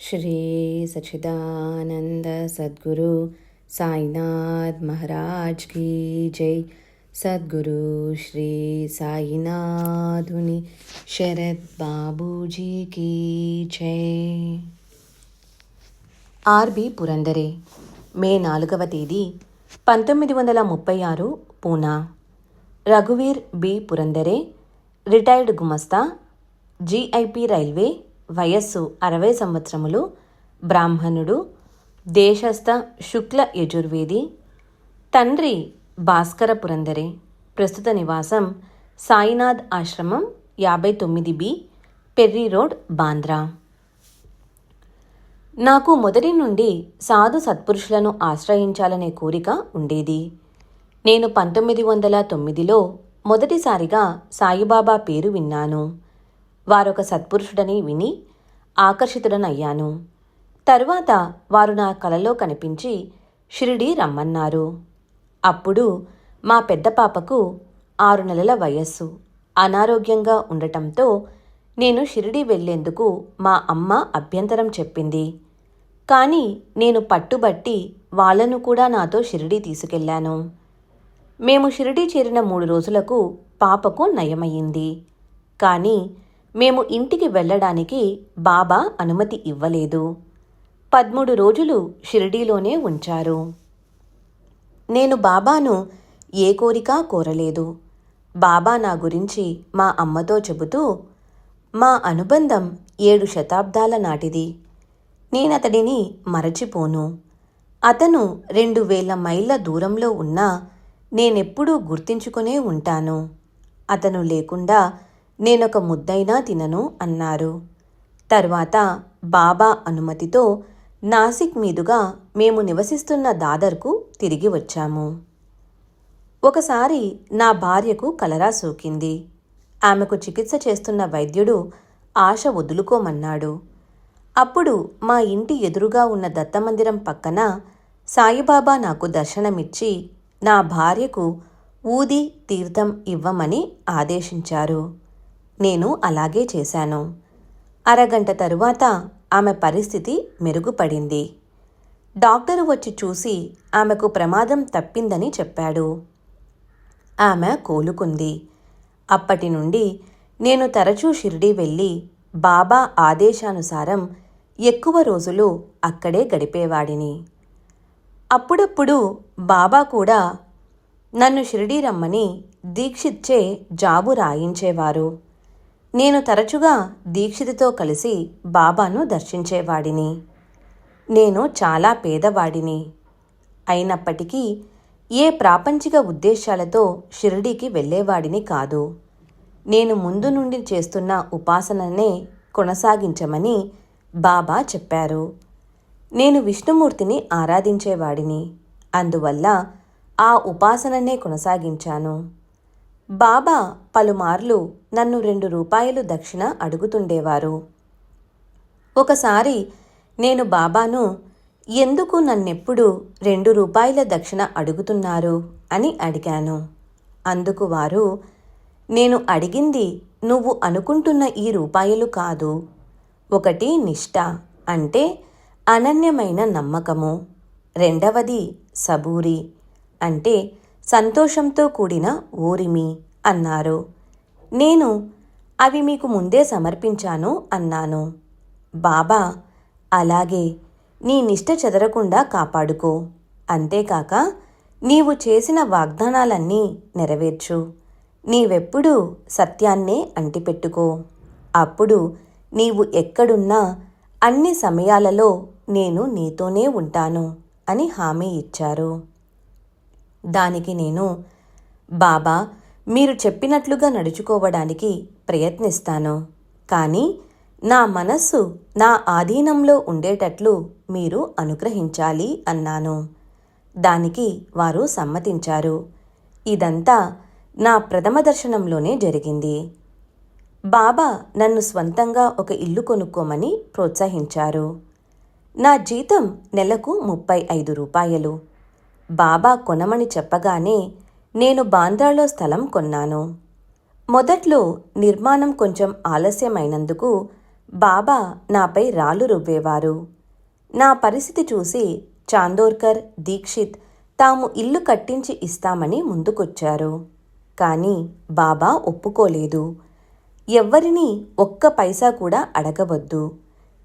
श्री सच्चिदानंद सद्गुरु साईनाथ महाराज की जय। सद्गुरु श्री साईनाथुनि शरद बाबूजी की जय। ఆర్బి పురందరే, మే 4వ తేదీ 1936, పూనా. రఘువీర్ బి పురందరే, రిటైర్డ్ గుమస్తా, జిఐపి రైల్వే, వయస్సు 60 సంవత్సరములు, బ్రాహ్మణుడు, దేశస్థ శుక్ల యజుర్వేది. తండ్రి భాస్కర పురందరే, ప్రస్తుత నివాసం సాయినాథ్ ఆశ్రమం 59B, పెర్రీ రోడ్, బాంద్రా. నాకు మొదటి నుండి సాధు సత్పురుషులను ఆశ్రయించాలనే కోరిక ఉండేది. నేను 1909లో మొదటిసారిగా సాయిబాబా పేరు విన్నాను. వారొక సత్పురుషుడని విని ఆకర్షితుడనయ్యాను. తరువాత వారు నా కలలో కనిపించి షిరిడీ రమ్మన్నారు. అప్పుడు మా పెద్ద పాపకు 6 నెలల వయస్సు. అనారోగ్యంగా ఉండటంతో నేను షిరిడీ వెళ్లేందుకు మా అమ్మ అభ్యంతరం చెప్పింది. కానీ నేను పట్టుబట్టి వాళ్లను కూడా నాతో షిరిడీ తీసుకెళ్లాను. మేము షిరిడీ చేరిన 3 రోజులకు పాపకు నయమయ్యింది. కానీ మేము ఇంటికి వెళ్లడానికి బాబా అనుమతి ఇవ్వలేదు. 13 రోజులు షిరిడీలోనే ఉంచారు. నేను బాబాను ఏ కోరిక కోరలేదు. బాబా నా గురించి మా అమ్మతో చెబుతూ, మా అనుబంధం 7 శతాబ్దాల నాటిది. నేనతడిని మరచిపోను. అతను 2000 మైళ్ళ దూరంలో ఉన్నా నేనెప్పుడూ గుర్తించుకునే ఉంటాను. అతను లేకుండా నేనొక ముద్దైనా తినను అన్నారు. తర్వాత బాబా అనుమతితో నాసిక్ మీదుగా మేము నివసిస్తున్న దాదర్కు తిరిగి వచ్చాము. ఒకసారి నా భార్యకు కలరా సోకింది. ఆమెకు చికిత్స చేస్తున్న వైద్యుడు ఆశ వదులుకోమన్నాడు. అప్పుడు మా ఇంటి ఎదురుగా ఉన్న దత్తమందిరం పక్కన సాయిబాబా నాకు దర్శనమిచ్చి నా భార్యకు ఊది తీర్థం ఇవ్వమని ఆదేశించారు. నేను అలాగే చేశాను. అరగంట తరువాత ఆమె పరిస్థితి మెరుగుపడింది. డాక్టరు వచ్చి చూసి ఆమెకు ప్రమాదం తప్పిందని చెప్పాడు. ఆమె కోలుకుంది. అప్పటి నుండి నేను తరచూ షిరిడీ వెళ్ళి బాబా ఆదేశానుసారం ఎక్కువ రోజులు అక్కడే గడిపేవాడిని. అప్పుడప్పుడు బాబా కూడా నన్ను షిరిడీ రమ్మని దీక్షిత్చే జాబు రాయించేవారు. నేను తరచుగా దీక్షితుతో కలిసి బాబాను దర్శించేవాడిని. నేను చాలా పేదవాడిని. అయినప్పటికీ ఏ ప్రాపంచిక ఉద్దేశాలతో షిరిడీకి వెళ్ళేవాడిని కాదు. నేను ముందు నుండి చేస్తున్న ఉపాసననే కొనసాగించమని బాబా చెప్పారు. నేను విష్ణుమూర్తిని ఆరాధించేవాడిని. అందువల్ల ఆ ఉపాసననే కొనసాగించాను. బాబా పలుమార్లు నన్ను 2 రూపాయలు దక్షిణ అడుగుతుండేవారు. ఒకసారి నేను బాబాను ఎందుకు నన్నెప్పుడు 2 రూపాయల దక్షిణ అడుగుతున్నారు అని అడిగాను. అందుకు వారు, నేను అడిగింది నువ్వు అనుకుంటున్న ఈ రూపాయలు కాదు. ఒకటి నిష్ఠ, అంటే అనన్యమైన నమ్మకము. రెండవది సబూరి, అంటే సంతోషంతో కూడిన ఓరిమి అన్నారు. నేను అవి మీకు ముందే సమర్పించాను అన్నాను. బాబా, అలాగే, నీ నిష్ఠ చెదరకుండా కాపాడుకో. అంతేకాక నీవు చేసిన వాగ్దానాలన్నీ నెరవేర్చు. నీవెప్పుడూ సత్యాన్నే అంటిపెట్టుకో. అప్పుడు నీవు ఎక్కడున్నా అన్ని సమయాలలో నేను నీతోనే ఉంటాను అని హామీ ఇచ్చారు. దానికి నేను, బాబా, మీరు చెప్పినట్లుగా నడుచుకోవడానికి ప్రయత్నిస్తాను. కానీ నా మనస్సు నా ఆధీనంలో ఉండేటట్లు మీరు అనుగ్రహించాలి అన్నాను. దానికి వారు సమ్మతించారు. ఇదంతా నా ప్రథమ దర్శనంలోనే జరిగింది. బాబా నన్ను స్వంతంగా ఒక ఇల్లు కొనుక్కోమని ప్రోత్సహించారు. నా జీతం నెలకు 35 రూపాయలు. బాబా కొనమని చెప్పగానే నేను బాంద్రాలో స్థలం కొన్నాను. మొదట్లో నిర్మాణం కొంచెం ఆలస్యమైనందుకు బాబా నాపై రాళ్ళు రువ్వేవారు. నా పరిస్థితి చూసి చాందోర్కర్, దీక్షిత్ తాము ఇల్లు కట్టించి ఇస్తామని ముందుకొచ్చారు. కానీ బాబా ఒప్పుకోలేదు. ఎవ్వరినీ ఒక్క పైసా కూడా అడగవద్దు,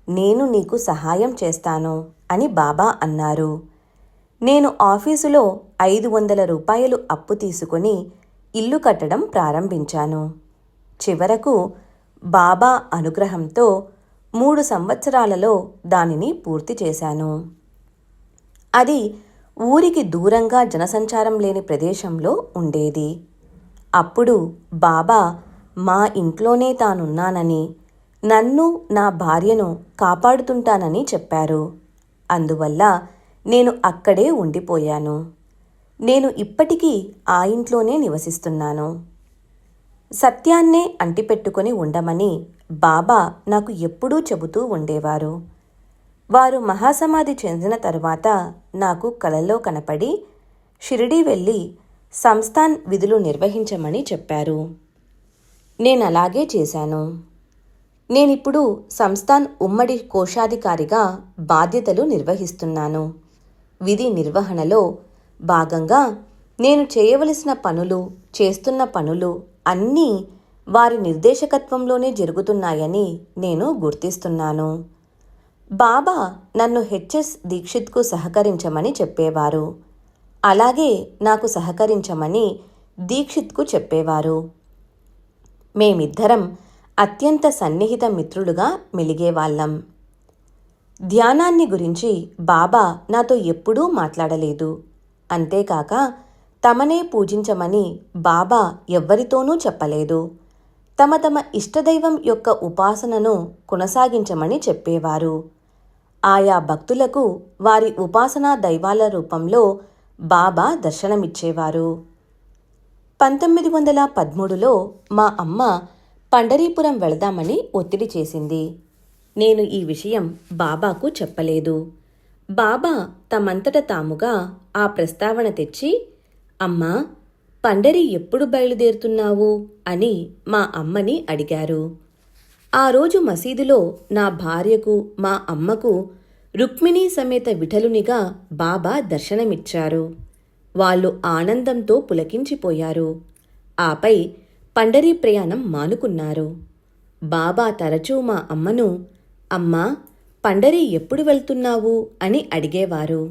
నేను నీకు సహాయం చేస్తాను అని బాబా అన్నారు. నేను ఆఫీసులో 500 రూపాయలు అప్పు తీసుకుని ఇల్లు కట్టడం ప్రారంభించాను. చివరకు బాబా అనుగ్రహంతో 3 సంవత్సరాలలో దానిని పూర్తి చేశాను. అది ఊరికి దూరంగా జనసంచారం లేని ప్రదేశంలో ఉండేది. అప్పుడు బాబా మా ఇంట్లోనే తానున్నానని, నన్ను నా భార్యను కాపాడుతుంటానని చెప్పారు. అందువల్ల నేను అక్కడే ఉండిపోయాను. నేను ఇప్పటికీ ఆ ఇంట్లోనే నివసిస్తున్నాను. సత్యాన్నే అంటిపెట్టుకుని ఉండమని బాబా నాకు ఎప్పుడూ చెబుతూ ఉండేవారు. వారు మహాసమాధి చెందిన తరువాత నాకు కలలో కనపడి షిరిడీ వెళ్ళి సంస్థాన్ విధులు నిర్వహించమని చెప్పారు. నేనలాగే చేశాను. నేనిప్పుడు సంస్థాన్ ఉమ్మడి కోశాధికారిగా బాధ్యతలు నిర్వహిస్తున్నాను. విధి నిర్వహణలో భాగంగా నేను చేయవలసిన పనులు, చేస్తున్న పనులు అన్నీ వారి నిర్దేశకత్వంలోనే జరుగుతున్నాయని నేను గుర్తిస్తున్నాను. బాబా నన్ను హెచ్ఎస్ దీక్షిత్కు సహకరించమని చెప్పేవారు. అలాగే నాకు సహకరించమని దీక్షిత్కు చెప్పేవారు. మేమిద్దరం అత్యంత సన్నిహిత మిత్రులుగా మెలిగేవాళ్ళం. ధ్యానాన్ని గురించి బాబా నాతో ఎప్పుడూ మాట్లాడలేదు. అంతేకాక తమనే పూజించమని బాబా ఎవ్వరితోనూ చెప్పలేదు. తమ తమ ఇష్టదైవం యొక్క ఉపాసనను కొనసాగించమని చెప్పేవారు. ఆయా భక్తులకు వారి ఉపాసనా దైవాల రూపంలో బాబా దర్శనమిచ్చేవారు. 1913లో మా అమ్మ పండరీపురం వెళదామని ఒత్తిడి చేసింది. నేను ఈ విషయం బాబాకు చెప్పలేదు. బాబా తమంతట తాముగా ఆ ప్రస్తావన తెచ్చి, అమ్మా, పండరి ఎప్పుడు బయలుదేరుతున్నావు అని మా అమ్మని అడిగారు. ఆ రోజు మసీదులో నా భార్యకు, మా అమ్మకు రుక్మిణీ సమేత విఠలునిగా బాబా దర్శనమిచ్చారు. వాళ్ళు ఆనందంతో పులకించిపోయారు. ఆపై పండరీ ప్రయాణం మానుకున్నారు. బాబా తరచూ మా అమ్మను, అమ్మా, పండరీ ఎప్పుడు వెళ్తున్నావు అని అడిగేవారు.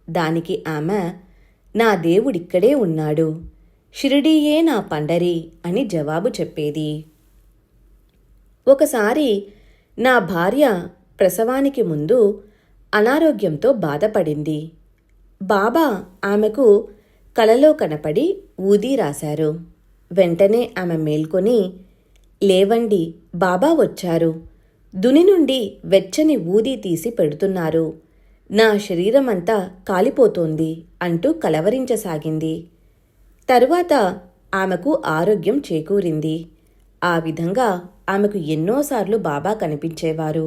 దానికి ఆమె, నా దేవుడిక్కడే ఉన్నాడు, షిరిడీయే నా పండరీ అని జవాబు చెప్పేది. ఒకసారి నా భార్య ప్రసవానికి ముందు అనారోగ్యంతో బాధపడింది. బాబా ఆమెకు కలలో కనపడి ఊదీ రాశారు. వెంటనే ఆమె మేల్కొని, లేవండి, బాబా వచ్చారు, దుని నుండి వెచ్చని ఊదీ తీసి పెడుతున్నారు, నా శరీరమంతా కాలిపోతోంది అంటూ కలవరించసాగింది. తరువాత ఆమెకు ఆరోగ్యం చేకూరింది. ఆ విధంగా ఆమెకు ఎన్నోసార్లు బాబా కనిపించేవారు.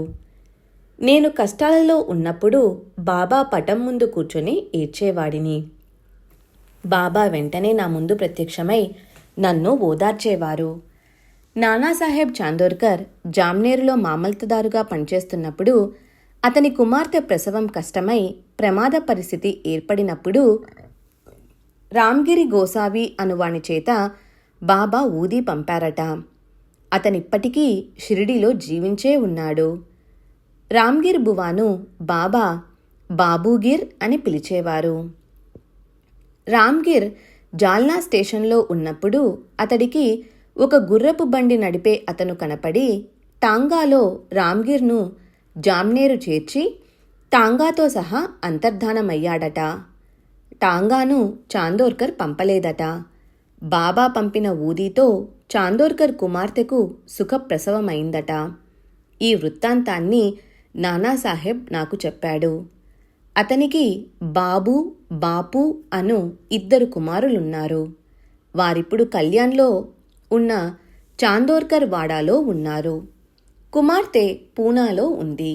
నేను కష్టాలలో ఉన్నప్పుడు బాబా పటం ముందు కూర్చొని ఏడ్చేవాడిని. బాబా వెంటనే నా ముందు ప్రత్యక్షమై నన్ను ఓదార్చేవారు. నానాసాహెబ్ చాందోర్కర్ జామ్నేరులో మామల్తదారుగా పనిచేస్తున్నప్పుడు అతని కుమార్తె ప్రసవం కష్టమై ప్రమాద పరిస్థితి ఏర్పడినప్పుడు రామ్గిరి గోసావి అనువాని చేత బాబా ఊదీ పంపారట. అతనిప్పటికీ షిరిడీలో జీవించే ఉన్నాడు. రామ్గిర్ బువాను బాబా బాబూగిర్ అని పిలిచేవారు. రామ్గిర్ జాల్నా స్టేషన్లో ఉన్నప్పుడు అతడికి ఒక గుర్రపు బండి నడిపే అతను కనపడి టాంగాలో రామ్గిర్ను జామ్నేరు చేర్చి టాంగాతో సహా అంతర్ధానమయ్యాడట. టాంగాను చాందోర్కర్ పంపలేదట. బాబా పంపిన ఊదీతో చాందోర్కర్ కుమార్తెకు సుఖప్రసవమైందట. ఈ వృత్తాంతాన్ని నానాసాహెబ్ నాకు చెప్పాడు. అతనికి బాబు, బాపు అను 2 కుమారులున్నారు. వారిప్పుడు కళ్యాణ్లో ఉన్న చాందోర్కర్ వాడాలో ఉన్నారు. కుమార్తె పూనాలో ఉంది.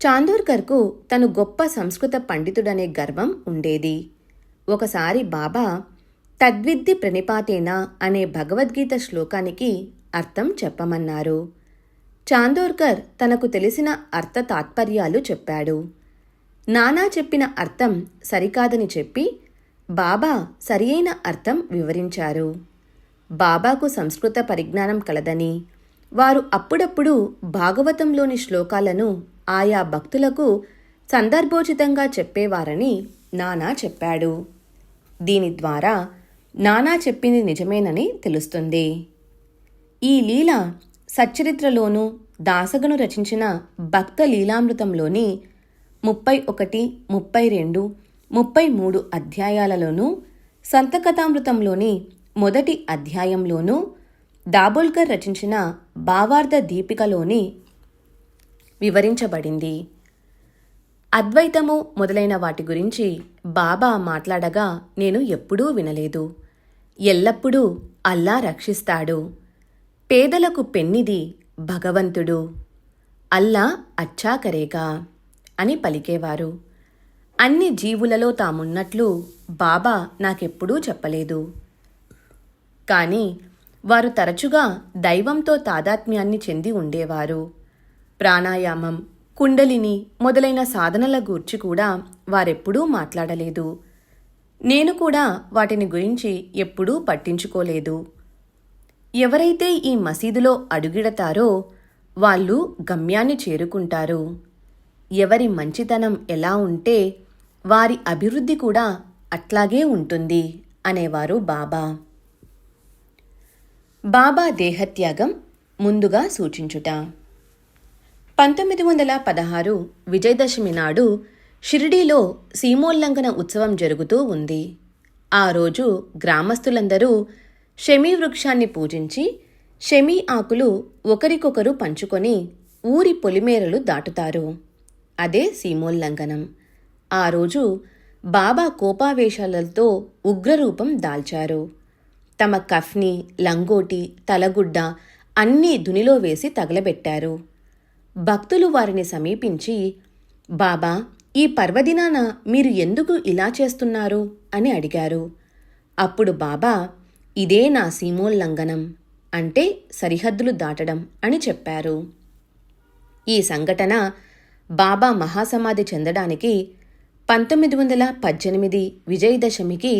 చాందోర్కర్కు తను గొప్ప సంస్కృత పండితుడనే గర్వం ఉండేది. ఒకసారి బాబా తద్విద్ది ప్రణిపాతేన అనే భగవద్గీత శ్లోకానికి అర్థం చెప్పమన్నారు. చాందోర్కర్ తనకు తెలిసిన అర్థ తాత్పర్యాలు చెప్పాడు. నానా చెప్పిన అర్థం సరికాదని చెప్పి బాబా సరియైన అర్థం వివరించారు. బాబాకు సంస్కృత పరిజ్ఞానం కలదని, వారు అప్పుడప్పుడు భాగవతంలోని శ్లోకాలను ఆయా భక్తులకు సందర్భోచితంగా చెప్పేవారని నానా చెప్పాడు. దీని ద్వారా నానా చెప్పింది నిజమేనని తెలుస్తుంది. ఈ లీల సచ్చరిత్రలోనూ దాసగను రచించిన భక్త లీలామృతంలోని 31, 32, 33 అధ్యాయాలలోనూ, సంతకథామృతంలోని మొదటి అధ్యాయంలోనూ, దాబోల్కర్ రచించిన భావార్థ దీపికలోని వివరించబడింది. అద్వైతము మొదలైన వాటి గురించి బాబా మాట్లాడగా నేను ఎప్పుడూ వినలేదు. ఎల్లప్పుడూ అల్లా రక్షిస్తాడు, పేదలకు పెన్నిది భగవంతుడు, అల్లా అచ్చా కరేగా అని పలికేవారు. అన్ని జీవులలో తామున్నట్లు బాబా నాకెప్పుడూ చెప్పలేదు. కానీ వారు తరచుగా దైవంతో తాదాత్మ్యాన్ని చెంది ఉండేవారు. ప్రాణాయామం, కుండలిని మొదలైన సాధనల గూర్చి కూడా వారెప్పుడూ మాట్లాడలేదు. నేను కూడా వాటిని గురించి ఎప్పుడూ పట్టించుకోలేదు. ఎవరైతే ఈ మసీదులో అడుగిడతారో వాళ్ళు గమ్యాన్ని చేరుకుంటారు. ఎవరి మంచితనం ఎలా ఉంటే వారి అభివృద్ధి కూడా అట్లాగే ఉంటుంది అనేవారు బాబా. బాబా దేహత్యాగం ముందుగా సూచించుట. 1916 విజయదశమి నాడు షిరిడీలో సీమోల్లంఘన ఉత్సవం జరుగుతూ ఉంది. ఆ రోజు గ్రామస్తులందరూ షమీ వృక్షాన్ని పూజించి షమీ ఆకులు ఒకరికొకరు పంచుకొని ఊరి పొలిమేరలు దాటుతారు. అదే సీమోల్లంఘనం. ఆ రోజు బాబా కోపావేశాలతో ఉగ్రరూపం దాల్చారు. తమ కఫ్ని, లంగోటి, తలగుడ్డ అన్నీ దునిలో వేసి తగలబెట్టారు. భక్తులు వారిని సమీపించి, బాబా, ఈ పర్వదినాన మీరు ఎందుకు ఇలా చేస్తున్నారు అని అడిగారు. అప్పుడు బాబా, ఇదే నా సీమోల్లంఘనం, అంటే సరిహద్దులు దాటడం అని చెప్పారు. ఈ సంఘటన బాబా మహాసమాధి చెందడానికి 1918 విజయదశమికి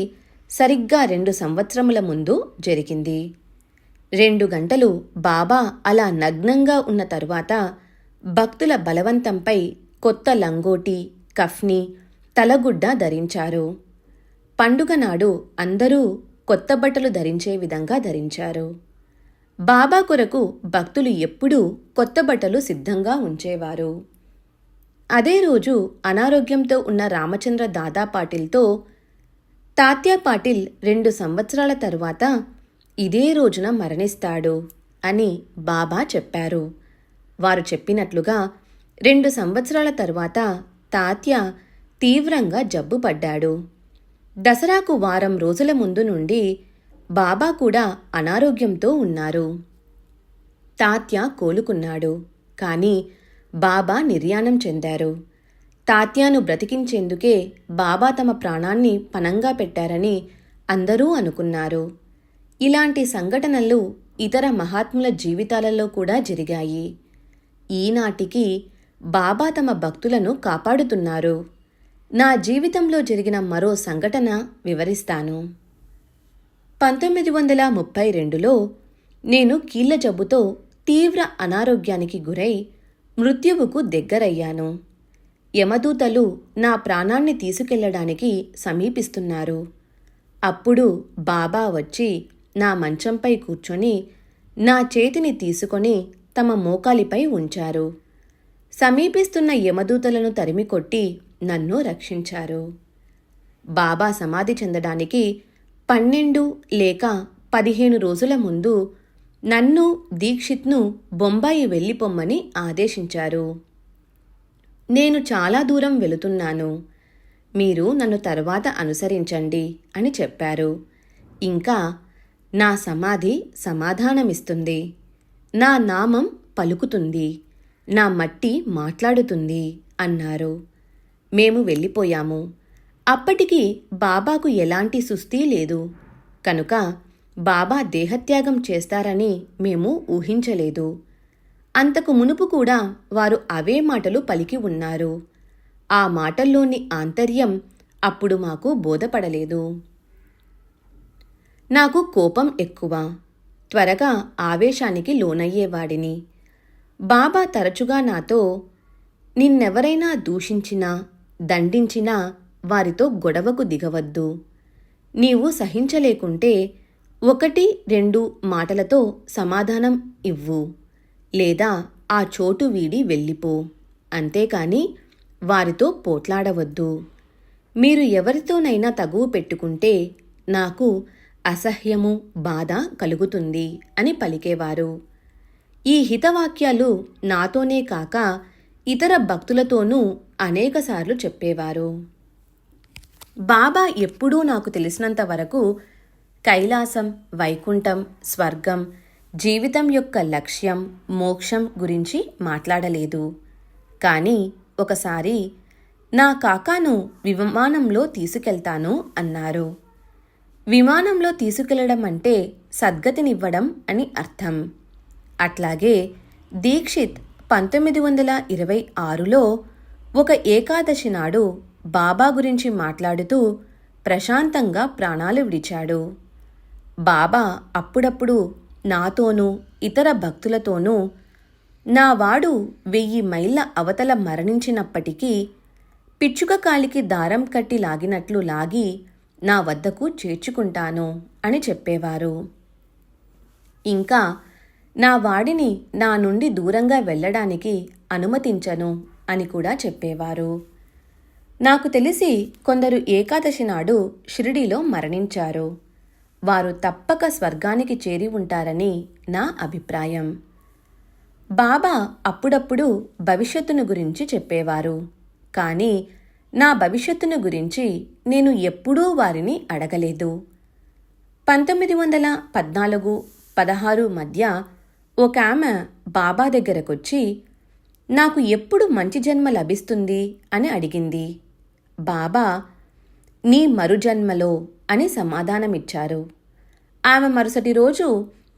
సరిగ్గా 2 సంవత్సరముల ముందు జరిగింది. 2 గంటలు బాబా అలా నగ్నంగా ఉన్న తరువాత భక్తుల బలవంతంపై కొత్త లంగోటి, కఫ్ని, తలగుడ్డ ధరించారు. పండుగ నాడు అందరూ కొత్త బట్టలు ధరించే విధంగా ధరించారు. బాబా కొరకు భక్తులు ఎప్పుడూ కొత్త బట్టలు సిద్ధంగా ఉంచేవారు. అదే రోజు అనారోగ్యంతో ఉన్న రామచంద్ర దాదా పాటిల్తో, తాత్యా పాటిల్ 2 సంవత్సరాల తరువాత ఇదే రోజున మరణిస్తాడు అని బాబా చెప్పారు. వారు చెప్పినట్లుగా 2 సంవత్సరాల తరువాత తాత్యా తీవ్రంగా జబ్బుపడ్డాడు. దసరాకు వారం రోజుల ముందు నుండి బాబా కూడా అనారోగ్యంతో ఉన్నారు. తాత్యా కోలుకున్నాడు. కానీ బాబా నిర్యాణం చెందారు. తాత్యాను బ్రతికించేందుకే బాబా తమ ప్రాణాన్ని పణంగా పెట్టారని అందరూ అనుకున్నారు. ఇలాంటి సంఘటనలు ఇతర మహాత్ముల జీవితాలలో కూడా జరిగాయి. ఈనాటికి బాబా తమ భక్తులను కాపాడుతున్నారు. నా జీవితంలో జరిగిన మరో సంఘటన వివరిస్తాను. 1932లో నేను కీళ్ల జబ్బుతో తీవ్ర అనారోగ్యానికి గురై మృత్యువుకు దగ్గరయ్యాను. యమదూతలు నా ప్రాణాన్ని తీసుకెళ్లడానికి సమీపిస్తున్నారు. అప్పుడు బాబా వచ్చి నా మంచంపై కూర్చొని నా చేతిని తీసుకొని తమ మోకాలిపై ఉంచారు. సమీపిస్తున్న యమదూతలను తరిమికొట్టి నన్ను రక్షించారు. బాబా సమాధి చెందడానికి 12 లేక 15 రోజుల ముందు నన్ను, దీక్షిత్ను బొంబాయి వెళ్ళిపొమ్మని ఆదేశించారు. నేను చాలా దూరం వెళుతున్నాను, మీరు నన్ను తర్వాత అనుసరించండి అని చెప్పారు. ఇంకా నా సమాధి సమాధానమిస్తుంది, నా నామం పలుకుతుంది, నా మట్టి మాట్లాడుతుంది అన్నారు. మేము వెళ్ళిపోయాము. అప్పటికి బాబాకు ఎలాంటి సుస్థి లేదు కనుక బాబా దేహత్యాగం చేస్తారని మేము ఊహించలేదు. అంతకు మునుపు కూడా వారు అవే మాటలు పలికి ఉన్నారు. ఆ మాటల్లోని ఆంతర్యం అప్పుడు మాకు బోధపడలేదు. నాకు కోపం ఎక్కువ. త్వరగా ఆవేశానికి లోనయ్యేవాడిని. బాబా తరచుగా నాతో, నిన్నెవరైనా దూషించినా, దండించినా వారితో గొడవకు దిగవద్దు. నీవు సహించలేకుంటే 1-2 మాటలతో సమాధానం ఇవ్వు, లేదా ఆ చోటు వీడి వెళ్ళిపో. అంతేకాని వారితో పోట్లాడవద్దు. మీరు ఎవరితోనైనా తగువు పెట్టుకుంటే నాకు అసహ్యము, బాధ కలుగుతుంది అని పలికేవారు. ఈ హితవాక్యాలు నాతోనే కాక ఇతర భక్తులతోనూ అనేకసార్లు చెప్పేవారు. బాబా ఎప్పుడూ నాకు తెలిసినంత వరకు కైలాసం, వైకుంఠం, స్వర్గం, జీవితం యొక్క లక్ష్యం, మోక్షం గురించి మాట్లాడలేదు. కానీ ఒకసారి నా కాకాను విమానంలో తీసుకెళ్తాను అన్నారు. విమానంలో తీసుకెళ్లడం అంటే సద్గతినివ్వడం అని అర్థం. అట్లాగే దీక్షిత్ 1926లో ఒక ఏకాదశి నాడు బాబా గురించి మాట్లాడుతూ ప్రశాంతంగా ప్రాణాలు విడిచాడు. బాబా అప్పుడప్పుడు నాతోనూ ఇతర భక్తులతోనూ, నావాడు 1000 మైళ్ళ అవతల మరణించినప్పటికీ పిచ్చుక కాలికి దారం కట్టి లాగినట్లు లాగి నా వద్దకు చేర్చుకుంటాను అని చెప్పేవారు. ఇంకా నా వాడిని నా నుండి దూరంగా వెళ్ళడానికి అనుమతించను అని కూడా చెప్పేవారు. నాకు తెలిసి కొందరు ఏకాదశి నాడు షిరిడీలో మరణించారు. వారు తప్పక స్వర్గానికి చేరి ఉంటారని నా అభిప్రాయం. బాబా అప్పుడప్పుడు భవిష్యత్తును గురించి చెప్పేవారు. కానీ నా భవిష్యత్తును గురించి నేను ఎప్పుడూ వారిని అడగలేదు. 1914-16 మధ్య ఒక ఆమె బాబా దగ్గరకొచ్చి, నాకు ఎప్పుడు మంచి జన్మ లభిస్తుంది అని అడిగింది. బాబా, నీ మరుజన్మలో అని సమాధానమిచ్చారు. ఆమె మరుసటి రోజు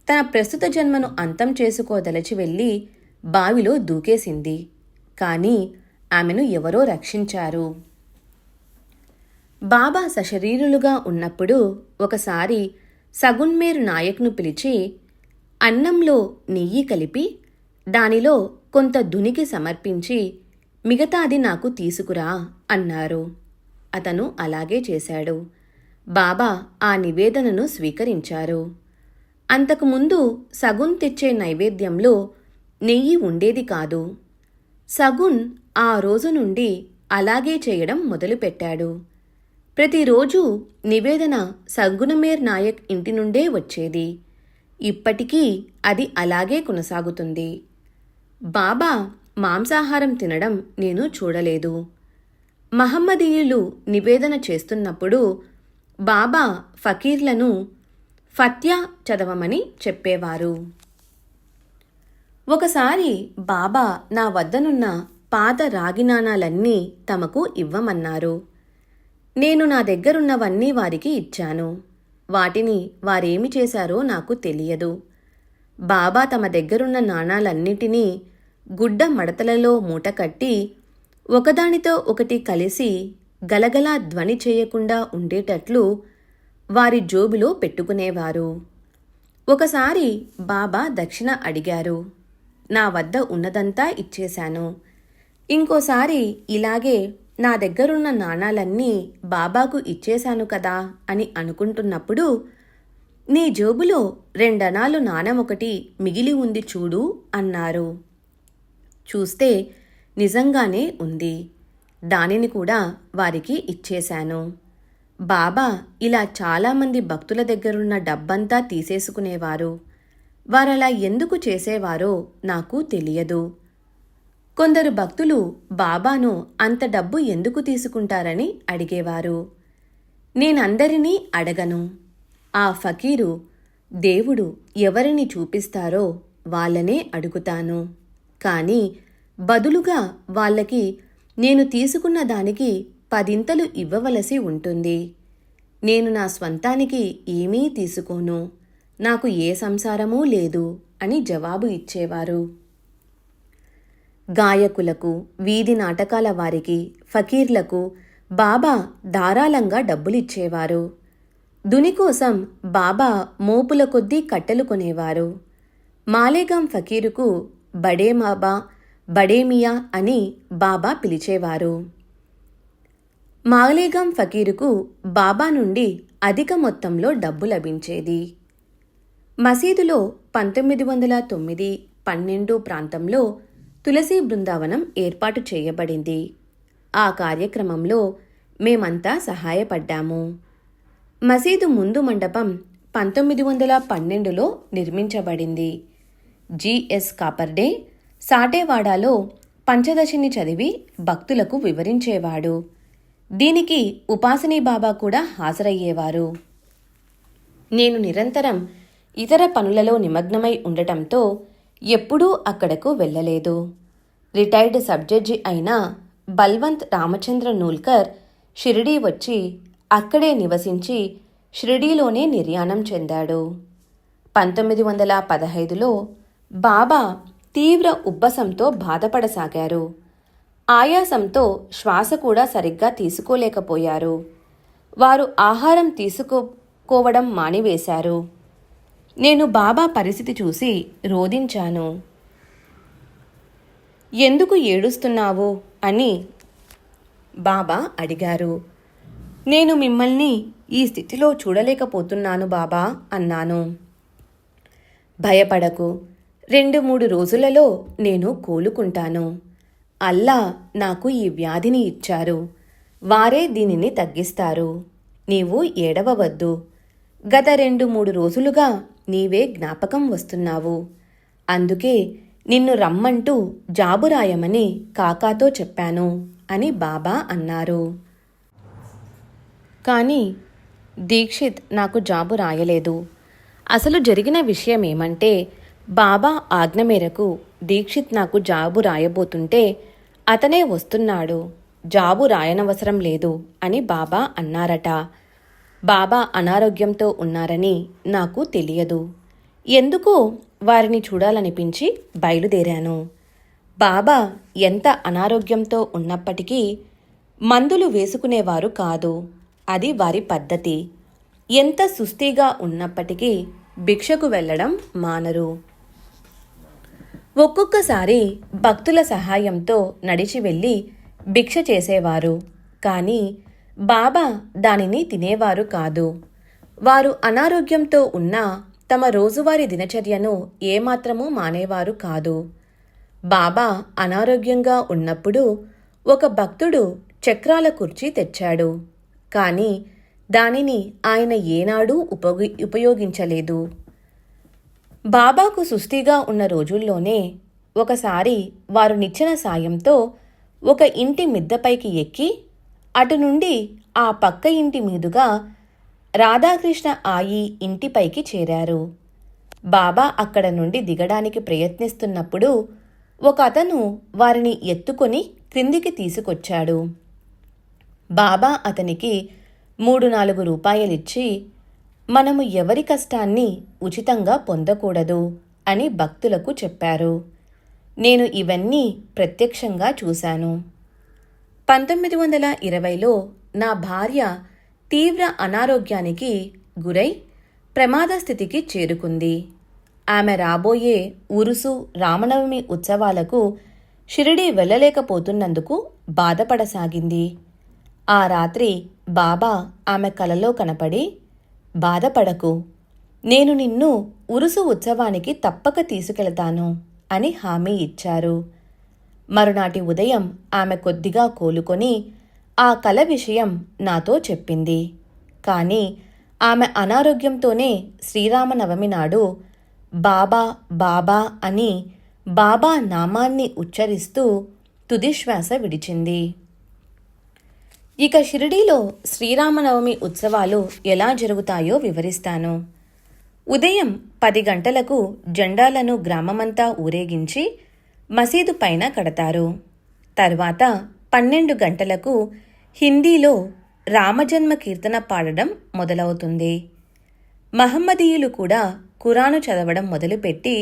తన ప్రస్తుత జన్మను అంతం చేసుకోదలచి వెళ్ళి బావిలో దూకేసింది. కానీ ఆమెను ఎవరో రక్షించారు. బాబా సశరీరులుగా ఉన్నప్పుడు ఒకసారి సగున్మేర్ నాయక్ను పిలిచి, అన్నంలో నెయ్యి కలిపి దానిలో కొంత దునికి సమర్పించి మిగతాది నాకు తీసుకురా అన్నారు. అతను అలాగే చేశాడు. బాబా ఆ నివేదనను స్వీకరించారు. అంతకుముందు సగున్ తెచ్చే నైవేద్యంలో నెయ్యి ఉండేది కాదు. సగున్ ఆ రోజు నుండి అలాగే చేయడం మొదలుపెట్టాడు. ప్రతిరోజు నివేదన సగునమేర్ నాయక్ ఇంటి నుండే వచ్చేది. ఇప్పటికీ అది అలాగే కొనసాగుతుంది. బాబా మాంసాహారం తినడం నేను చూడలేదు. మహమ్మదీయులు నివేదన చేస్తున్నప్పుడు బాబా ఫకీర్లను ఫత్యా చదవమని చెప్పేవారు. ఒకసారి బాబా నా వద్దనున్న పాత రాగి నాణాలన్నీ తమకు ఇవ్వమన్నారు. నేను నా దగ్గరున్నవన్నీ వారికి ఇచ్చాను. వాటిని వారేమి చేశారో నాకు తెలియదు. బాబా తమ దగ్గరున్న నాణాలన్నిటినీ గుడ్డ మడతలలో మూటకట్టి ఒకదానితో ఒకటి కలిసి గలగలా ధ్వని చేయకుండా ఉండేటట్లు వారి జోబులో పెట్టుకునేవారు. ఒకసారి బాబా దక్షిణ అడిగారు. నా వద్ద ఉన్నదంతా ఇచ్చేశాను. ఇంకోసారి ఇలాగే నా దగ్గరున్న నాణాలన్నీ బాబాకు ఇచ్చేశాను కదా అని అనుకుంటున్నప్పుడు, నీ జోబులో 2 అణాలు నాణెమొకటి మిగిలి ఉంది చూడు అన్నారు. చూస్తే నిజంగానే ఉంది. దానిని కూడా వారికి ఇచ్చేశాను. బాబా ఇలా చాలామంది భక్తుల దగ్గరున్న డబ్బంతా తీసేసుకునేవారు. వారలా ఎందుకు చేసేవారో నాకు తెలియదు. కొందరు భక్తులు బాబాను అంత డబ్బు ఎందుకు తీసుకుంటారని అడిగేవారు. నేనందరినీ అడగను. ఆ ఫకీరు దేవుడు ఎవరిని చూపిస్తారో వాళ్ళనే అడుగుతాను. కానీ బదులుగా వాళ్ళకి నేను తీసుకున్న దానికి 10 ఇవ్వవలసి ఉంటుంది. నేను నా స్వంతానికి ఏమీ తీసుకోను. నాకు ఏ సంసారమూ లేదు అని జవాబు ఇచ్చేవారు. గాయకులకు, వీధి నాటకాల వారికి, ఫకీర్లకు బాబా ధారాళంగా డబ్బులిచ్చేవారు. దుని కోసం బాబా మోపుల కొద్దీ కట్టెలు కొనేవారు. మాలేగాం ఫకీరుకు బడే బాబా, బడే మియా అని బాబా పిలిచేవారు. మాలేగాం ఫకీరుకు బాబా నుండి అధిక మొత్తంలో డబ్బు లభించేది. మసీదులో 1909-12 ప్రాంతంలో తులసీ బృందావనం ఏర్పాటు చేయబడింది. ఆ కార్యక్రమంలో మేమంతా సహాయపడ్డాము. మసీదు ముందు మండపం 1912లో నిర్మించబడింది. జిఎస్ కాపర్డే సాటేవాడాలో పంచదశిని చదివి భక్తులకు వివరించేవాడు. దీనికి ఉపాసనీ బాబా కూడా హాజరయ్యేవారు. నేను నిరంతరం ఇతర పనులలో నిమగ్నమై ఉండటంతో ఎప్పుడూ అక్కడకు వెళ్ళలేదు. రిటైర్డ్ సబ్జడ్జి అయిన బల్వంత్ రామచంద్ర నూల్కర్ షిరిడీ వచ్చి అక్కడే నివసించి షిరిడీలోనే నిర్యాణం చెందాడు. 1915లో బాబా తీవ్ర ఉబ్బసంతో బాధపడసాగారు. ఆయాసంతో శ్వాస కూడా సరిగ్గా తీసుకోలేకపోయారు. వారు ఆహారం తీసుకోవడం మానివేశారు. నేను బాబా పరిస్థితి చూసి రోదించాను. ఎందుకు ఏడుస్తున్నావు అని బాబా అడిగారు. నేను మిమ్మల్ని ఈ స్థితిలో చూడలేకపోతున్నాను బాబా అన్నాను. భయపడకు, 2-3 రోజులలో నేను కోలుకుంటాను. అల్లా నాకు ఈ వ్యాధిని ఇచ్చారు. వారే దీనిని తగ్గిస్తారు. నీవు ఏడవవద్దు. గత 2-3 రోజులుగా నీవే జ్ఞాపకం వస్తున్నావు. అందుకే నిన్ను రమ్మంటూ జాబు రాయమని కాకాతో చెప్పాను అని బాబా అన్నారు. కానీ దీక్షిత్ నాకు జాబు రాయలేదు. అసలు జరిగిన విషయమేమంటే బాబా ఆజ్ఞ మేరకు దీక్షిత్ నాకు జాబు రాయబోతుంటే అతనే వస్తున్నాడు, జాబు రాయనవసరం లేదు అని బాబా అన్నారట. బాబా అనారోగ్యంతో ఉన్నారని నాకు తెలియదు. ఎందుకో వారిని చూడాలనిపించి బయలుదేరాను. బాబా ఎంత అనారోగ్యంతో ఉన్నప్పటికీ మందులు వేసుకునేవారు కాదు. అది వారి పద్ధతి. ఎంత సుస్థిగా ఉన్నప్పటికీ భిక్షకు వెళ్ళడం మానరు. ఒక్కొక్కసారి భక్తుల సహాయంతో నడిచి వెళ్ళి భిక్ష చేసేవారు. కానీ బాబా దానిని తినేవారు కాదు. వారు అనారోగ్యంతో ఉన్నా తమ రోజువారీ దినచర్యను ఏమాత్రమూ మానేవారు కాదు. బాబా అనారోగ్యంగా ఉన్నప్పుడు ఒక భక్తుడు చక్రాల కుర్చీ తెచ్చాడు. కానీ దానిని ఆయన ఏనాడూ ఉపయోగించలేదు. బాబాకు సుస్థిగా ఉన్న రోజుల్లోనే ఒకసారి వారు నిచ్చెన సాయంతో ఒక ఇంటి మిద్దపైకి ఎక్కి అటు నుండి ఆ పక్క ఇంటి మీదుగా రాధాకృష్ణ ఆయి ఇంటిపైకి చేరారు. బాబా అక్కడ నుండి దిగడానికి ప్రయత్నిస్తున్నప్పుడు ఒక అతను వారిని ఎత్తుకొని క్రిందికి తీసుకొచ్చాడు. బాబా అతనికి 3-4 రూపాయలిచ్చి, మనము ఎవరి కష్టాన్ని ఉచితంగా పొందకూడదు అని భక్తులకు చెప్పారు. నేను ఇవన్నీ ప్రత్యక్షంగా చూశాను. 1920లో నా భార్య తీవ్ర అనారోగ్యానికి గురై ప్రమాద స్థితికి చేరుకుంది. ఆమె రాబోయే ఉరుసు, రామనవమి ఉత్సవాలకు షిరిడీ వెళ్ళలేకపోతున్నందుకు బాధపడసాగింది. ఆ రాత్రి బాబా ఆమె కలలో కనపడి, బాధపడకు, నేను నిన్ను ఉరుసు ఉత్సవానికి తప్పక తీసుకెళతాను అని హామీ ఇచ్చారు. మరునాటి ఉదయం ఆమె కొద్దిగా కోలుకొని ఆ కల విషయం నాతో చెప్పింది. కానీ ఆమె అనారోగ్యంతోనే శ్రీరామనవమి నాడు బాబా బాబా అని బాబా నామాన్ని ఉచ్చరిస్తూ తుదిశ్వాస విడిచింది. ఇక షిరిడీలో శ్రీరామనవమి ఉత్సవాలు ఎలా జరుగుతాయో వివరిస్తాను. ఉదయం 10 గంటలకు జెండాలను గ్రామమంతా ఊరేగించి మసీదు పైన కడతారు. తర్వాత 12 గంటలకు హిందీలో రామజన్మ కీర్తన పాడడం మొదలవుతుంది. మహమ్మదీయులు కూడా ఖురాను చదవడం మొదలుపెట్టి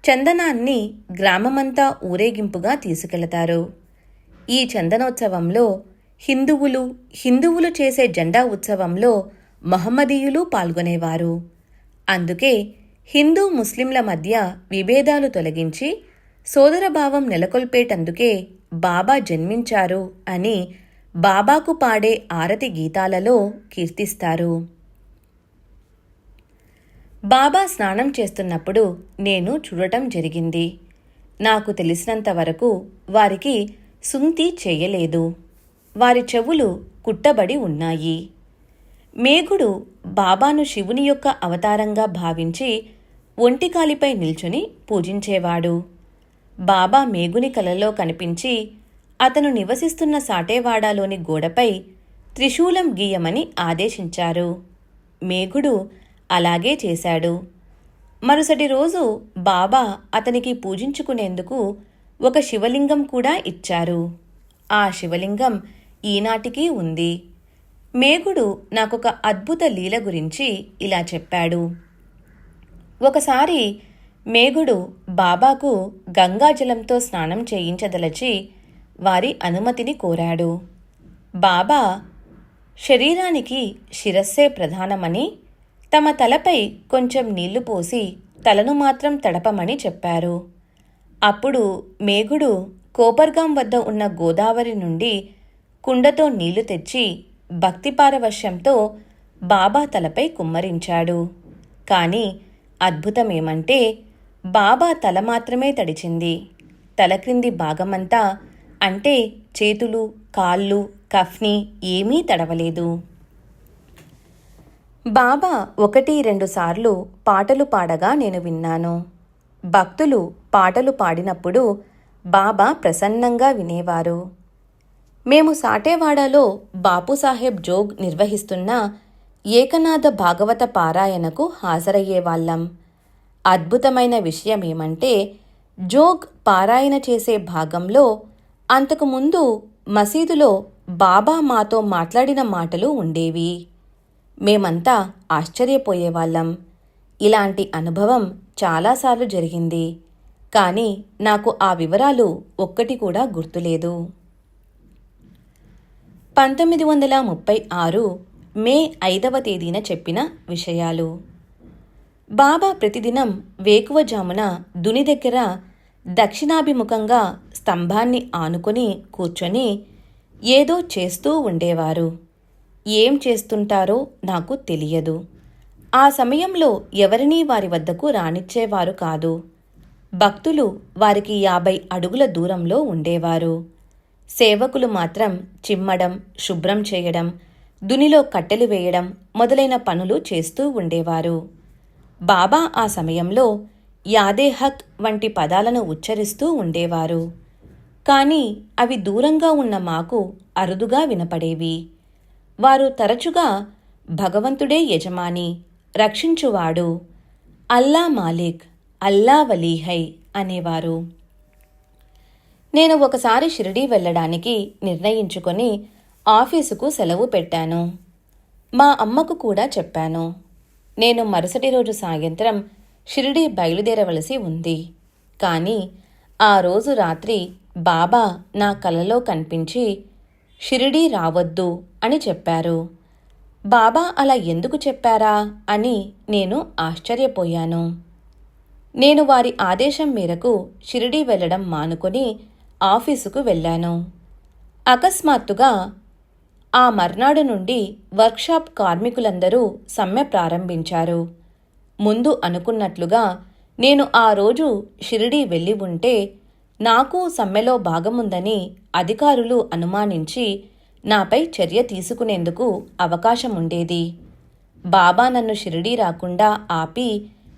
చందనాన్ని గ్రామమంతా ఊరేగింపుగా తీసుకెళతారు. ఈ చందనోత్సవంలో హిందువులు చేసే జెండా ఉత్సవంలో మహమ్మదీయులు పాల్గొనేవారు. అందుకే హిందూ ముస్లింల మధ్య విభేదాలు తొలగించి సోదరభావం నెలకొల్పేటందుకే బాబా జన్మించారు అని బాబాకు పాడే ఆరతి గీతాలలో కీర్తిస్తారు. బాబా స్నానం చేస్తున్నప్పుడు నేను చూడటం జరిగింది. నాకు తెలిసినంత వరకు వారికి సుంతి చేయలేదు. వారి చెవులు కుట్టబడి ఉన్నాయి. మేఘుడు బాబాను శివుని యొక్క అవతారంగా భావించి ఒంటికాలిపై నిల్చుని పూజించేవాడు. బాబా మేఘుని కలలో కనిపించి అతను నివసిస్తున్న సాటేవాడాలోని గోడపై త్రిశూలం గీయమని ఆదేశించారు. మేఘుడు అలాగే చేశాడు. మరుసటి రోజు బాబా అతనికి పూజించుకునేందుకు ఒక శివలింగం కూడా ఇచ్చారు. ఆ శివలింగం ఈనాటికీ ఉంది. మేఘుడు నాకొక అద్భుత లీల గురించి ఇలా చెప్పాడు. ఒకసారి మేఘుడు బాబాకు గంగాజలంతో స్నానం చేయించదలచి వారి అనుమతిని కోరాడు. బాబా శరీరానికి శిరస్సే ప్రధానమని, తమ తలపై కొంచెం నీళ్లు పోసి తలను మాత్రం తడపమని చెప్పారు. అప్పుడు మేఘుడు కోపర్గాం వద్ద ఉన్న గోదావరి నుండి కుండతో నీళ్లు తెచ్చి భక్తిపారవశ్యంతో బాబా తలపై కుమ్మరించాడు. కాని అద్భుతమేమంటే బాబా తల మాత్రమే తడిచింది. తల క్రింది భాగమంతా అంటే చేతులు, కాళ్ళు, కఫ్ని ఏమీ తడవలేదు. బాబా 1-2 సార్లు పాటలు పాడగా నేను విన్నాను. భక్తులు పాటలు పాడినప్పుడు బాబా ప్రసన్నంగా వినేవారు. మేము సాటేవాడాలో బాపుసాహెబ్ జోగ్ నిర్వహిస్తున్న ఏకనాథ భాగవత పారాయణకు హాజరయ్యేవాళ్ళం. అద్భుతమైన విషయమేమంటే జోగ్ పారాయణ చేసే భాగంలో అంతకుముందు మసీదులో బాబా మాతో మాట్లాడిన మాటలు ఉండేవి. మేమంతా ఆశ్చర్యపోయేవాళ్ళం. ఇలాంటి అనుభవం చాలాసార్లు జరిగింది. కానీ నాకు ఆ వివరాలు ఒక్కటి కూడా గుర్తులేదు. 1936 మే 5వ తేదీన చెప్పిన విషయాలు. బాబా ప్రతిదినం వేకువజామున దుని దగ్గర దక్షిణాభిముఖంగా స్తంభాన్ని ఆనుకొని కూర్చొని ఏదో చేస్తూ ఉండేవారు. ఏం చేస్తుంటారో నాకు తెలియదు. ఆ సమయంలో ఎవరినీ వారి వద్దకు రానిచ్చేవారు కాదు. భక్తులు వారికి 50 అడుగుల దూరంలో ఉండేవారు. సేవకులు మాత్రం చిమ్మడం, శుభ్రం చేయడం, దునిలో కట్టెలు వేయడం మొదలైన పనులు చేస్తూ ఉండేవారు. బాబా ఆ సమయంలో యాదే హక్ వంటి పదాలను ఉచ్చరిస్తూ ఉండేవారు. కానీ అవి దూరంగా ఉన్న మాకు అరుదుగా వినపడేవి. వారు తరచుగా భగవంతుడే యజమాని, రక్షించువాడు, అల్లా మాలిక్, అల్లా వలీహై అనేవారు. నేను ఒకసారి షిరిడీ వెళ్ళడానికి నిర్ణయించుకొని ఆఫీసుకు సెలవు పెట్టాను. మా అమ్మకు కూడా చెప్పాను. నేను మరుసటి రోజు సాయంత్రం షిరిడీ బయలుదేరవలసి ఉంది. కానీ ఆ రోజు రాత్రి బాబా నా కలలో కనిపించి షిరిడీ రావద్దు అని చెప్పారు. బాబా అలా ఎందుకు చెప్పారా అని నేను ఆశ్చర్యపోయాను. నేను వారి ఆదేశం మేరకు షిరిడీ వెళ్ళడం మానుకొని ఆఫీసుకు వెళ్ళాను. అకస్మాత్తుగా ఆ మర్నాడు నుండి వర్క్షాప్ కార్మికులందరూ సమ్మె ప్రారంభించారు. ముందు అనుకున్నట్లుగా నేను ఆ రోజు షిరిడీ వెళ్ళి ఉంటే నాకు సమ్మెలో భాగముందని అధికారులు అనుమానించి నాపై చర్య తీసుకునేందుకు అవకాశముండేది. బాబా నన్ను షిరిడీ రాకుండా ఆపి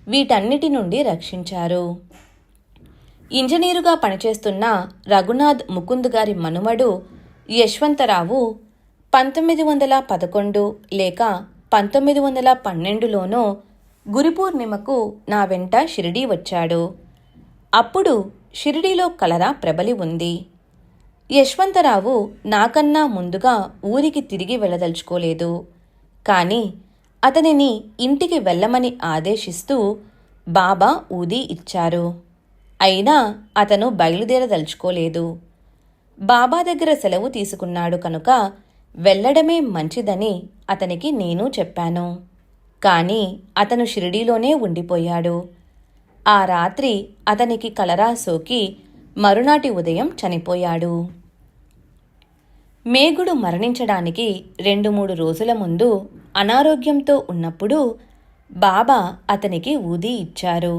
వీటన్నిటి నుండి రక్షించారు. ఇంజనీరుగా పనిచేస్తున్న రఘునాథ్ ముకుంద్ గారి మనుమడు యశ్వంతరావు 1911 లేక 1912లోనో గురుపూర్ణిమకు నా వెంట షిరిడీ వచ్చాడు. అప్పుడు షిరిడీలో కలరా ప్రబలి ఉంది. యశ్వంతరావు నాకన్నా ముందుగా ఊరికి తిరిగి వెళ్ళదలుచుకోలేదు. కానీ అతనిని ఇంటికి వెళ్ళమని ఆదేశిస్తూ బాబా ఊది ఇచ్చారు. అయినా అతను బయలుదేరదలుచుకోలేదు. బాబా దగ్గర సెలవు తీసుకున్నాడు కనుక వెళ్ళడమే మంచిదని అతనికి నేను చెప్పాను. కానీ అతను షిరిడీలోనే ఉండిపోయాడు. ఆ రాత్రి అతనికి కలరా సోకి మరునాటి ఉదయం చనిపోయాడు. మేగుడు మరణించడానికి 2-3 రోజుల ముందు అనారోగ్యంతో ఉన్నప్పుడు బాబా అతనికి ఊది ఇచ్చారు.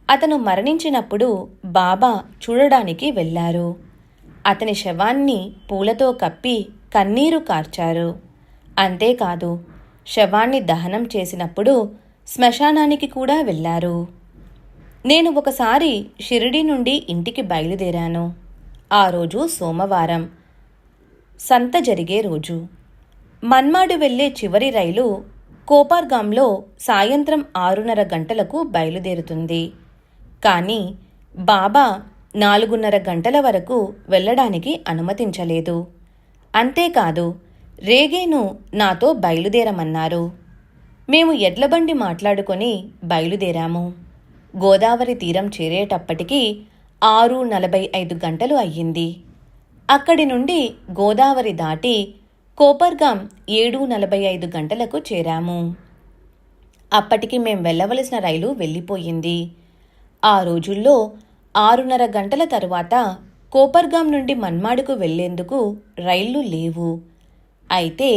అతను మరణించినప్పుడు బాబా చూడడానికి వెళ్ళారు. అతని శవాన్ని పూలతో కప్పి కన్నీరు కార్చారు. అంతేకాదు, శవాన్ని దహనం చేసినప్పుడు శ్మశానానికి కూడా వెళ్ళారు. నేను ఒకసారి షిరిడీ నుండి ఇంటికి బయలుదేరాను. ఆ రోజు సోమవారం, సంత జరిగే రోజు. మన్మాడు వెళ్లే చివరి రైలు కోపర్గాంలో సాయంత్రం 6:30 గంటలకు బయలుదేరుతుంది. కానీ బాబా 4:30 గంటల వరకు వెళ్ళడానికి అనుమతించలేదు. అంతేకాదు, రేగేను నాతో బయలుదేరమన్నారు. మేము ఎడ్లబండి మాట్లాడుకొని బయలుదేరాము. గోదావరి తీరం చేరేటప్పటికి 6:45 గంటలు అయ్యింది. అక్కడి నుండి గోదావరి దాటి కోపర్గాం 7:45 గంటలకు చేరాము. అప్పటికి మేం వెళ్ళవలసిన రైలు వెళ్ళిపోయింది. ఆ రోజుల్లో 6:30 గంటల తరువాత కోపర్గాం నుండి మన్మాడుకు వెళ్లేందుకు రైళ్లు లేవు. అయితే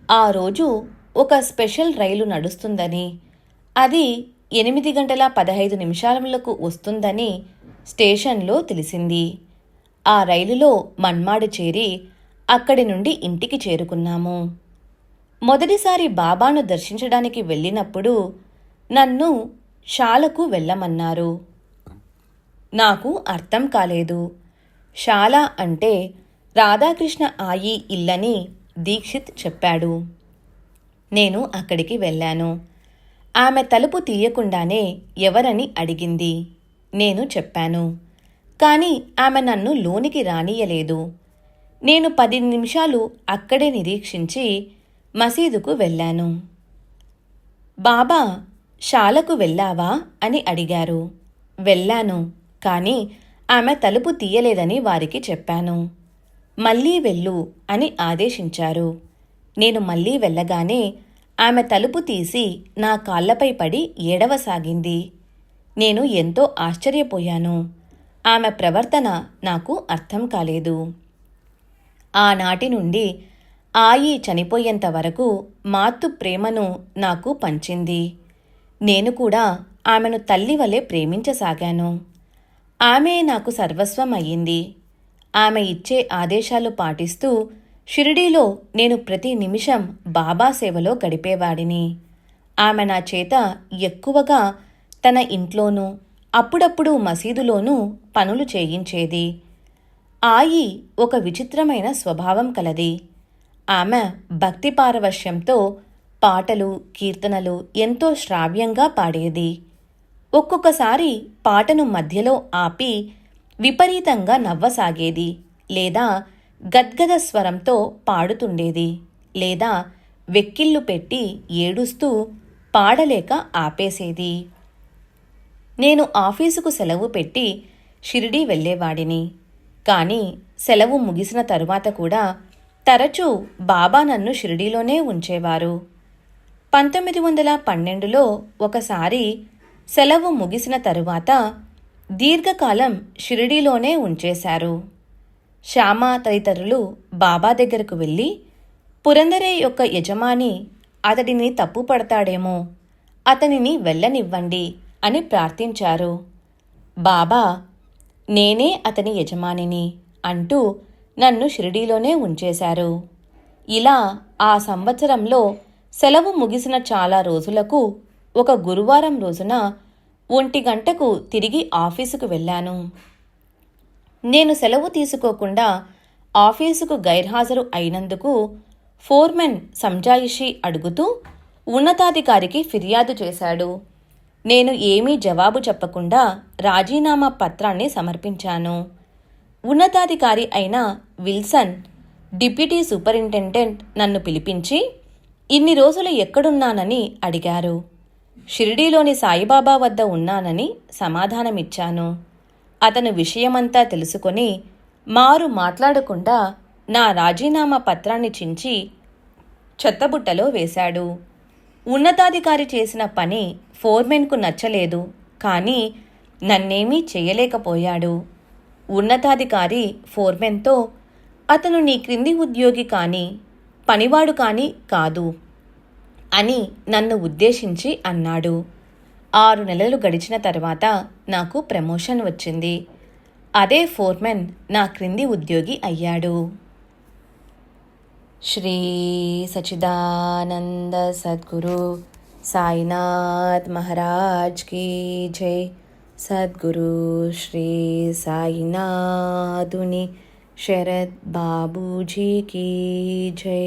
ఆ రోజు ఒక స్పెషల్ రైలు నడుస్తుందని, అది 8:15 వస్తుందని స్టేషన్లో తెలిసింది. ఆ రైలులో మన్మాడు చేరి అక్కడి నుండి ఇంటికి చేరుకున్నాము. మొదటిసారి బాబాను దర్శించడానికి వెళ్ళినప్పుడు నన్ను శాలకు వెళ్ళమన్నారు. నాకు అర్థం కాలేదు. శాల అంటే రాధాకృష్ణ ఆయి ఇల్లని దీక్షిత్ చెప్పాడు. నేను అక్కడికి వెళ్ళాను. ఆమె తలుపు తీయకుండానే ఎవరని అడిగింది. నేను చెప్పాను. కానీ ఆమె నన్ను లోనికి రానియలేదు. నేను 10 నిమిషాలు అక్కడే నిరీక్షించి మసీదుకు వెళ్ళాను. బాబా, శాలకు వెళ్ళావా అని అడిగారు. వెళ్ళాను, కానీ ఆమె తలుపు తీయలేదని వారికి చెప్పాను. మళ్ళీ వెళ్ళు అని ఆదేశించారు. నేను మళ్ళీ వెళ్ళగానే ఆమె తలుపు తీసి నా కాళ్లపై పడి ఏడవసాగింది. నేను ఎంతో ఆశ్చర్యపోయాను. ఆమె ప్రవర్తన నాకు అర్థం కాలేదు. ఆనాటి నుండి ఆయి చనిపోయేంత వరకు మాతృ ప్రేమను నాకు పంచింది. నేను కూడా ఆమెను తల్లి వలె ప్రేమించసాగాను. ఆమె నాకు సర్వస్వం అయ్యింది. ఆమె ఇచ్చే ఆదేశాలు పాటిస్తూ షిరిడీలో నేను ప్రతి నిమిషం బాబా సేవలో గడిపేవాడిని. ఆమె నా చేత ఎక్కువగా తన ఇంట్లోనూ అప్పుడప్పుడు మసీదులోనూ పనులు చేయించేది. ఆయి ఒక విచిత్రమైన స్వభావం కలది. ఆమె భక్తి పారవశ్యంతో పాటలు, కీర్తనలు ఎంతో శ్రావ్యంగా పాడేది. ఒక్కొక్కసారి పాటను మధ్యలో ఆపి విపరీతంగా నవ్వసాగేది, లేదా గద్గద స్వరంతో పాడుతుండేది, లేదా వెక్కిళ్ళు పెట్టి ఏడుస్తూ పాడలేక ఆపేసేది. నేను ఆఫీసుకు సెలవు పెట్టి షిరిడీ వెళ్ళేవాడిని. కానీ సెలవు ముగిసిన తరువాత కూడా తరచూ బాబా నన్ను షిరిడీలోనే ఉంచేవారు. 1912లో ఒకసారి సెలవు ముగిసిన తరువాత దీర్ఘకాలం షిరిడీలోనే ఉంచేశారు. శ్యామ తదితరులు బాబా దగ్గరకు వెళ్ళి, పురందరే యొక్క యజమాని అతడిని తప్పుపడతాడేమో, అతనిని వెళ్ళనివ్వండి అని ప్రార్థించారు. బాబా, నేనే అతని యజమానిని అంటూ నన్ను షిరిడీలోనే ఉంచేశారు. ఇలా ఆ సంవత్సరంలో సెలవు ముగిసిన చాలా రోజులకు ఒక గురువారం రోజున 1 గంటకు తిరిగి ఆఫీసుకు వెళ్ళాను. నేను సెలవు తీసుకోకుండా ఆఫీసుకు గైర్హాజరు అయినందుకు ఫోర్మెన్ సంజాయిషీ అడుగుతూ ఉన్నతాధికారికి ఫిర్యాదు చేశాడు. నేను ఏమీ జవాబు చెప్పకుండా రాజీనామా పత్రాన్ని సమర్పించాను. ఉన్నతాధికారి అయిన విల్సన్, డిప్యూటీ సూపరింటెండెంట్ నన్ను పిలిపించి ఇన్ని రోజులు ఎక్కడున్నానని అడిగారు. షిరిడీలోని సాయిబాబా వద్ద ఉన్నానని సమాధానమిచ్చాను. అతను విషయమంతా తెలుసుకొని మారు మాట్లాడకుండా నా రాజీనామా పత్రాన్ని చించి చెత్తబుట్టలో వేశాడు. ఉన్నతాధికారి చేసిన పని ఫోర్మెన్కు నచ్చలేదు, కానీ నన్నేమీ చెయ్యలేకపోయాడు. ఉన్నతాధికారి ఫోర్మెన్తో, అతను నీ క్రింది ఉద్యోగి కానీ పనివాడు కానీ కాదు అని నన్ను ఉద్దేశించి అన్నాడు. 6 నెలలు గడిచిన తర్వాత నాకు ప్రమోషన్ వచ్చింది. అదే ఫోర్మెన్ నా క్రింది ఉద్యోగి అయ్యాడు. శ్రీ సచిదానంద సద్గురు సాయినాథ్ మహారాజ్ కీ జై. సద్గురు శ్రీ సాయినాథుని శరత్ బాబూజీ కీ జై.